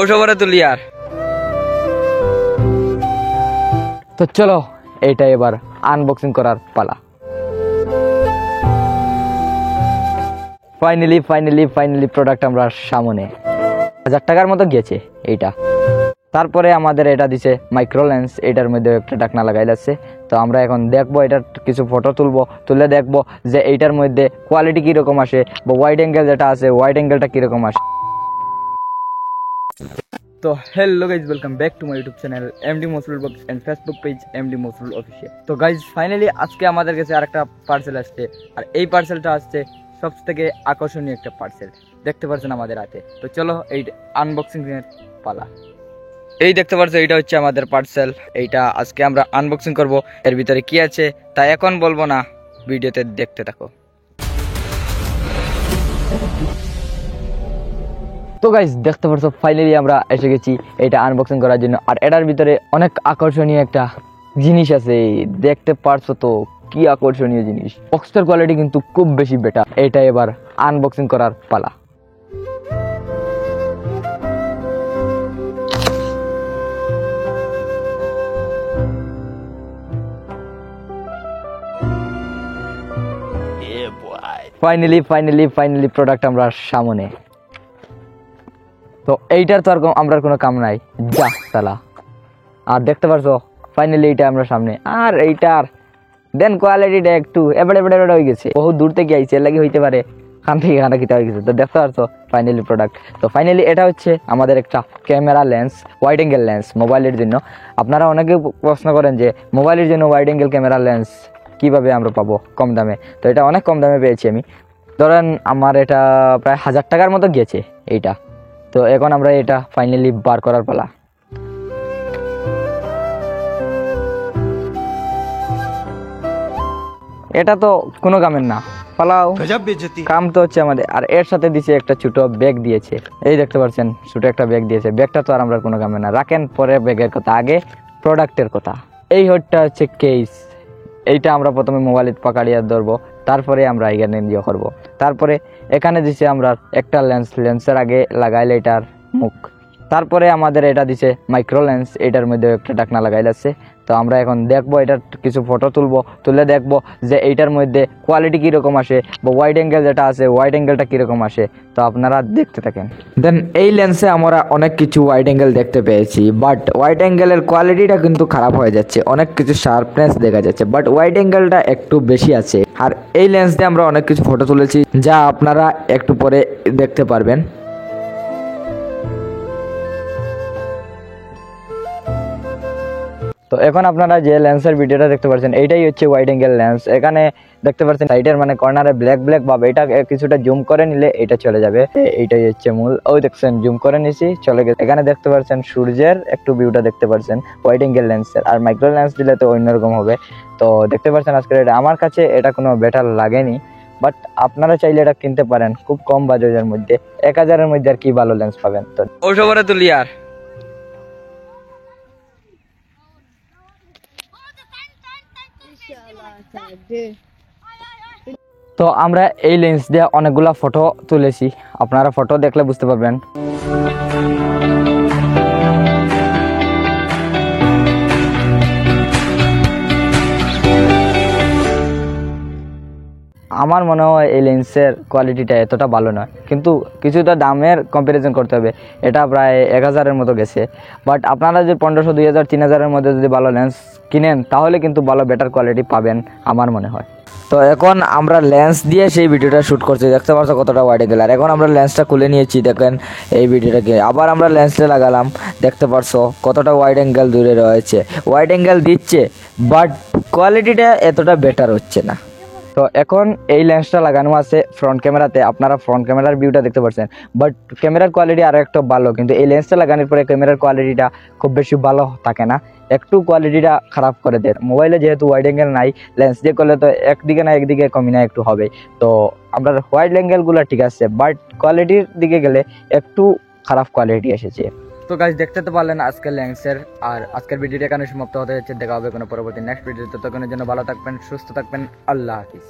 ওসবরে তুলি আর তো চলো এইটা এবার আনবক্সিং করার পালা। ফাইনালি প্রোডাক্ট আমরা সামনে 1000 টাকার মতো গেছে এইটা। তারপরে আমাদের এটা দিছে মাইক্রো লেন্স, এটার মধ্যে একটা ঢাকনা লাগাই আছে। তো আমরা এখন দেখবো এটার কিছু ফটো তুলে দেখবো যে এইটার মধ্যে কোয়ালিটি কীরকম আসে বা ওয়াইড অ্যাঙ্গেল যেটা আছে ওয়াইড অ্যাঙ্গেলটা কীরকম আসে। তো hello guys, welcome back to my YouTube channel MD Masrul blogs and Facebook page MD Masrul official. তো গাইজ ফাইনালি আজকে আমাদের কাছে আরেকটা পার্সেল আসছে, আর এই পার্সেলটা আসছে সবথেকে আকর্ষণীয় একটা পার্সেল, দেখতে পাচ্ছেন আমাদের হাতে। তো চলো এই আনবক্সিং এর পালা। এই দেখতে পাচ্ছ এইটা হচ্ছে আমাদের পার্সেল, এইটা আজকে আমরা আনবক্সিং করব। এর ভিতরে কি আছে তা এখন বলবো না, ভিডিওতে দেখতে থাকো। তো গাইস দেখতে পাচ্ছ ফাইনালি আমরা এসে গেছি এটা আনবক্সিং করার জন্য, আর এটার ভিতরে অনেক আকর্ষণীয় একটা জিনিস আছে, দেখতে পারছো তো কি আকর্ষণীয় জিনিস। বক্সটার কোয়ালিটি কিন্তু খুব বেশি বেটার। এটা এবার আনবক্সিং করার পালা। ফাইনালি প্রোডাক্ট আমরা সামনে। তো এইটার তো আর আমরা কোনো কাম নাই, যা সালা। আর দেখতে পারছো ফাইনালি এইটা আমরা সামনে, আর এইটার দেন কোয়ালিটিটা একটু এবারে হয়ে গেছে, বহু দূর থেকে আইছে, এর লাগে হইতে পারে খান থেকে খানা কিতে হয়ে গেছে। তো দেখতে পারছো ফাইনালি প্রোডাক্ট। তো ফাইনালি এটা হচ্ছে আমাদের একটা camera lens, wide angle lens মোবাইলের জন্য। আপনারা অনেকে প্রশ্ন করেন যে মোবাইলের জন্য ওয়াইড অ্যাঙ্গেল ক্যামেরা লেন্স কিভাবে আমরা পাবো কম দামে। তো এটা অনেক কম দামে পেয়েছি আমি, ধরেন আমার এটা প্রায় 1000 টাকার মতো গেছে এইটা। তো এখন আমরা এটা ফাইনালি বার করার পালা। এটা তো কোনো কামের না, পালাও কাম তো হচ্ছে আমাদের। আর এর সাথে দিয়েছে একটা ছোট ব্যাগ দিয়েছে, এই দেখতে পাচ্ছেন ছোট একটা ব্যাগ দিয়েছে। ব্যাগটা তো আর আমরা কোনো কামের না, রাখেন পরে ব্যাগের কথা, আগে প্রোডাক্টের কথা। এই হটটা হচ্ছে কেস, এইটা আমরা প্রথমে মোবাইলে পাকাড়িয়া ধরবো, তারপরে আমরা এখানে দিয়ে করবো। তারপরে এখানে দিছে আমরা একটা লেন্সের আগে লাগাইলে এটার মুখ। তারপরে আমাদের এটা দিছে মাইক্রো লেন্স, এটার মধ্যে একটা ঢাকনা লাগাইল আছে। তো আমরা এখন দেখবো এটার কিছু ফটো তুলে দেখবো যে এইটার মধ্যে কোয়ালিটি কীরকম আসে বা ওয়াইড অ্যাঙ্গেল যেটা আছে ওয়াইড অ্যাঙ্গেলটা কীরকম আসে। তো আপনারা দেখতে থাকেন। দেন এই লেন্সে আমরা অনেক কিছু ওয়াইড অ্যাঙ্গেল দেখতে পেয়েছি, বাট ওয়াইড অ্যাঙ্গেলের কোয়ালিটিটা কিন্তু খারাপ হয়ে যাচ্ছে, অনেক কিছু শার্পনেস দেখা যাচ্ছে, বাট ওয়াইড অ্যাঙ্গেলটা একটু বেশি আছে। আর এই লেন্স দিয়ে আমরা অনেক কিছু ফটো তুলেছি, যা আপনারা একটু পরে দেখতে পারবেন। তো এখন আপনারা যে লেন্সের ভিডিওটা দেখতে পাচ্ছেন এইটাই হচ্ছে ওয়াইড অ্যাঙ্গেল লেন্স। এখানে দেখতে পাচ্ছেন সাইডের মানে কর্নারে ব্ল্যাক ভাবে, এটা কিছুটা জুম করে নিলে এটা চলে যাবে। এইটাই হচ্ছে মূল, ওই দেখছেন জুম করে নিছি চলে গেছে। এখানে দেখতে পাচ্ছেন সূর্যের একটু ভিউটা দেখতে পাচ্ছেন ওয়াইড অ্যাঙ্গেল লেন্সের। আর মাইক্রো লেন্স দিলে তো অন্যরকম হবে। তো দেখতে পাচ্ছেন আজকে এটা আমার কাছে এটা কোনো বেটার লাগেনি, বাট আপনারা চাইলে এটা কিনতে পারেন খুব কম বাজেটের মধ্যে। 1000-এর মধ্যে আর কি ভালো লেন্স পাবেন। তো ওসবরে তুলি আর তো আমরা এই লেন্স দিয়ে অনেকগুলা ফটো তুলেছি, আপনারা ফটো দেখলে বুঝতে পারবেন। আমার মনে হয় এই লেন্সের কোয়ালিটিটা এতটা ভালো নয়, কিন্তু কিছুটা দামের কম্প্যারিজন করতে হবে। এটা প্রায় 1000-এর মতো গেছে, বাট আপনারা যদি 1500, 2000, 3000-এর মধ্যে যদি ভালো লেন্স কিনেন তাহলে কিন্তু ভালো বেটার কোয়ালিটি পাবেন আমার মনে হয়। তো এখন আমরা লেন্স দিয়ে সেই ভিডিওটা শ্যুট করছি, দেখতে পাচ্ছ কতটা ওয়াইড অ্যাঙ্গেল। আর এখন আমরা লেন্সটা খুলে নিয়েছি, দেখেন এই ভিডিওটাকে আবার আমরা লেন্সটা লাগালাম, দেখতে পাচ্ছ কতটা ওয়াইড অ্যাঙ্গেল দূরে রয়েছে। ওয়াইড অ্যাঙ্গেল দিচ্ছে, বাট কোয়ালিটিটা এতটা বেটার হচ্ছে না। তো এখন এই লেন্সটা লাগানো আছে ফ্রন্ট ক্যামেরাতে, আপনারা ফ্রন্ট ক্যামেরার ভিউটা দেখতে পাচ্ছেন, বাট ক্যামেরার কোয়ালিটি আরও একটু ভালো। কিন্তু এই লেন্সটা লাগানোর পরে ক্যামেরার কোয়ালিটিটা খুব বেশি ভালো থাকে না, একটু কোয়ালিটিটা খারাপ করে দেয়। মোবাইলে যেহেতু ওয়াইড অ্যাঙ্গেল নাই, লেন্স দিয়ে করলে তো একদিকে না একদিকে কমি না একটু হবে। তো আমরা ওয়াইড অ্যাঙ্গেলগুলো ঠিক আছে, বাট কোয়ালিটির দিকে গেলে একটু খারাপ কোয়ালিটি এসেছে। তো গাইস দেখতে তো পারলেন আজকের লেন্সের, আর আজকের ভিডিওটা এখানে সমাপ্ত হতে যাচ্ছে। দেখা হবে কোনো পরবর্তী নেক্সট ভিডিওতে। ততক্ষণের জন্য ভালো থাকবেন, সুস্থ থাকবেন, আল্লাহ হাফিজ।